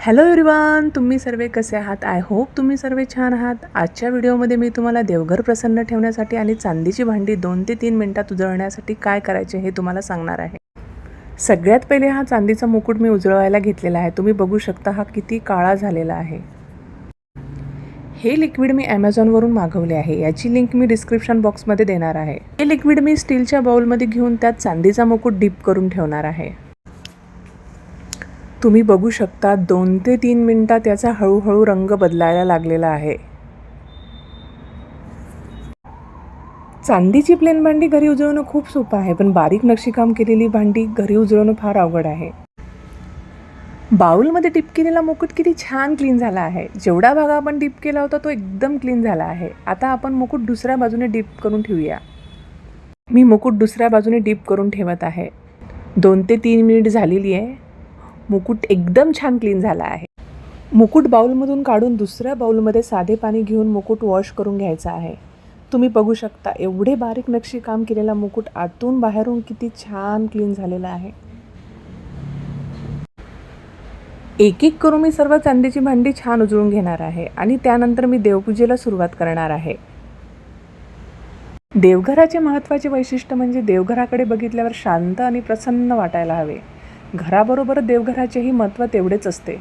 Hello everyone, तुम्ही सर्व कसे आहात? आय होप तुम्ही सर्व छान आहात. आजच्या व्हिडिओमध्ये मी तुम्हाला देवघर प्रसन्न ठेवण्यासाठी आणि चांदीची भांडी 2 ते 3 मिनिटात उजळण्यासाठी काय करायचे हे तुम्हाला सांगणार आहे. सगळ्यात पहिले हा चांदीचा मुकुट मी उजळवायला घेतलेला आहे. तुम्ही बघू शकता हा किती काळा झालेला आहे. हे लिक्विड मी Amazonवरून मागवले आहे. याची लिंक मी डिस्क्रिप्शन बॉक्समध्ये देणार आहे. हे लिक्विड मी स्टीलच्या बाउलमध्ये घेऊन त्यात चांदीचा मुकुट डीप करून ठेवणार आहे. तुम्ही बघू शकता 2 ते 3 मिनिटात याचा हळूहळू रंग बदलायला लागलेला आहे. चांदीची प्लेन भांडी घरी उजळवणं खूप सोपं आहे, पण बारीक नक्षीकाम केलेली भांडी घरी उजळवणं फार अवघड आहे. बाउलमध्ये डिप केलेला मुकुट किती छान क्लीन झाला आहे. जेवढा भाग आपण डिप केला होता तो एकदम क्लीन झाला आहे. आता आपण मुकुट दुसऱ्या बाजूने डिप करून ठेवूया. मी मुकुट दुसऱ्या बाजूने डिप करून ठेवत आहे. 2 ते 3 मिनिट झालेली आहे. मुकुट एकदम छान क्लीन झाला आहे. मुकुट बाउलमधून काढून दुसऱ्या बाउलमध्ये साधे पाणी घेऊन मुकुट वॉश करून घ्यायचा आहे. तुम्ही बघू शकता एवढे बारीक नक्षी काम केलेला मुकुट आतून बाहेरून किती छान क्लीन झालेला आहे. एक एक करून मी सर्व चांदीची भांडी छान उजळून घेणार आहे आणि त्यानंतर मी देवपूजेला सुरुवात करणार आहे. देवघराचे महत्त्वाचे वैशिष्ट्य म्हणजे देवघराकडे बघितल्यावर शांत आणि प्रसन्न वाटायला हवे. घराबरोबर देवघराचेही महत्त्व तेवढेच असते.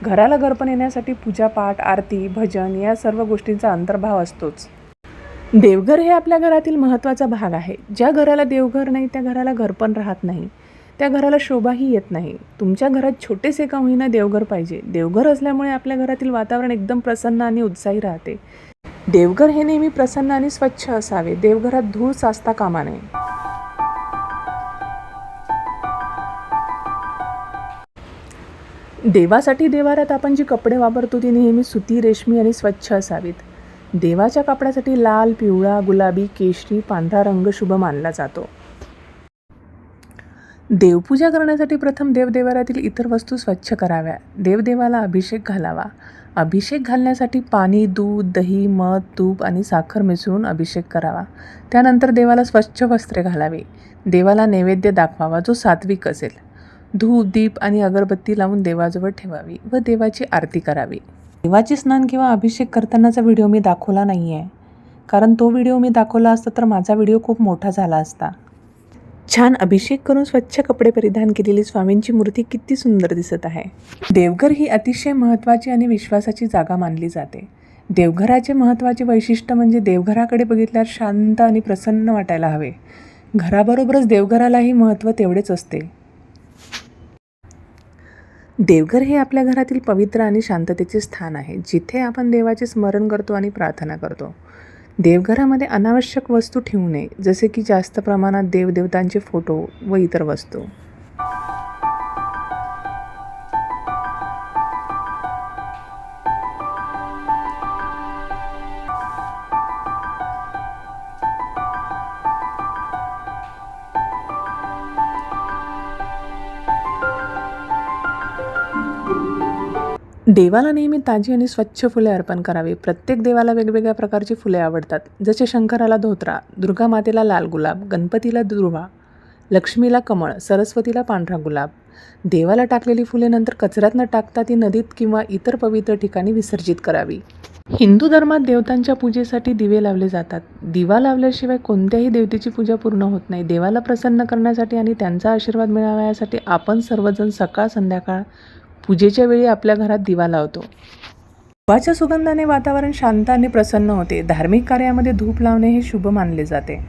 घराला घरपण येण्यासाठी पूजापाठ, आरती, भजन या सर्व गोष्टींचा अंतर्भाव असतोच. देवघर हे आपल्या घरातील महत्त्वाचा भाग आहे. ज्या घराला देवघर नाही त्या घराला घरपण राहत नाही, त्या घराला शोभाही येत नाही. तुमच्या घरात छोटेसे का होईना देवघर पाहिजे. देवघर असल्यामुळे आपल्या घरातील वातावरण एकदम प्रसन्न आणि उत्साही राहते. देवघर हे नेहमी प्रसन्न आणि स्वच्छ असावे. देवघरात धूळ साचता कामा नये. देवासाठी देवाऱ्यात आपण जी कपडे वापरतो ती नेहमी सुती, रेशमी आणि स्वच्छ असावीत. देवाच्या कपड्यासाठी लाल, पिवळा, गुलाबी, केशरी, पांढरा रंग शुभ मानला जातो. देवपूजा करण्यासाठी प्रथम देवदेवाऱ्यातील इतर वस्तू स्वच्छ कराव्या. देवदेवाला अभिषेक घालावा. अभिषेक घालण्यासाठी पाणी, दूध, दही, मध, तूप आणि साखर मिसळून अभिषेक करावा. त्यानंतर देवाला स्वच्छ वस्त्रे घालावी. देवाला नैवेद्य दाखवावा जो सात्विक असेल. धूप, दीप आणि अगरबत्ती लावून देवाजवळ ठेवावी व देवाची आरती करावी. देवाचे स्नान किंवा अभिषेक करतानाचा व्हिडिओ मी दाखवला नाही आहे, कारण तो व्हिडिओ मी दाखवला असता तर माझा व्हिडिओ खूप मोठा झाला असता. छान अभिषेक करून स्वच्छ कपडे परिधान केलेली स्वामींची मूर्ती किती सुंदर दिसत आहे. देवघर ही अतिशय महत्त्वाची आणि विश्वासाची जागा मानली जाते. देवघराचे महत्त्वाचे वैशिष्ट्य म्हणजे देवघराकडे बघितल्यावर शांत आणि प्रसन्न वाटायला हवे. घराबरोबरच देवघरालाही महत्त्व तेवढेच असते. देवघर हे आपल्या घरातील पवित्र आणि शांततेचे स्थान आहे, जिथे आपण देवाचे स्मरण करतो आणि प्रार्थना करतो. देवघरामध्ये अनावश्यक वस्तू ठेवू नये, जसे की जास्त प्रमाणात देवदेवतांचे फोटो व इतर वस्तू. देवाला नेहमी ताजी आणि स्वच्छ फुले अर्पण करावी. प्रत्येक देवाला वेगवेगळ्या प्रकारची फुले आवडतात, जसे शंकराला धोत्रा, दुर्गा मातेला लाल गुलाब, गणपतीला दुर्वा, लक्ष्मीला कमळ, सरस्वतीला पांढरा गुलाब. देवाला टाकलेली फुले नंतर कचऱ्यात न टाकता ती नदीत किंवा इतर पवित्र ठिकाणी विसर्जित करावी. हिंदू धर्मात देवतांच्या पूजेसाठी दिवे लावले जातात. दिवा लावल्याशिवाय कोणत्याही देवतेची पूजा पूर्ण होत नाही. देवाला प्रसन्न करण्यासाठी आणि त्यांचा आशीर्वाद मिळावा यासाठी आपण सर्वजण सकाळ संध्याकाळ पूजेच्या वेळी आपल्या घरात दिवा लावतो. धुपाच्या सुगंधाने वातावरण शांत आणि प्रसन्न होते. धार्मिक कार्यामध्ये धूप लावणे हे शुभ मानले जाते.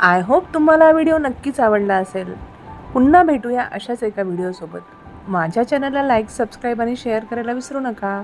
आय होप तुम्हाला हा व्हिडिओ नक्कीच आवडला असेल. पुन्हा भेटूया अशाच एका व्हिडिओसोबत. माझ्या चॅनलला लाईक, सबस्क्राईब आणि शेअर करायला विसरू नका.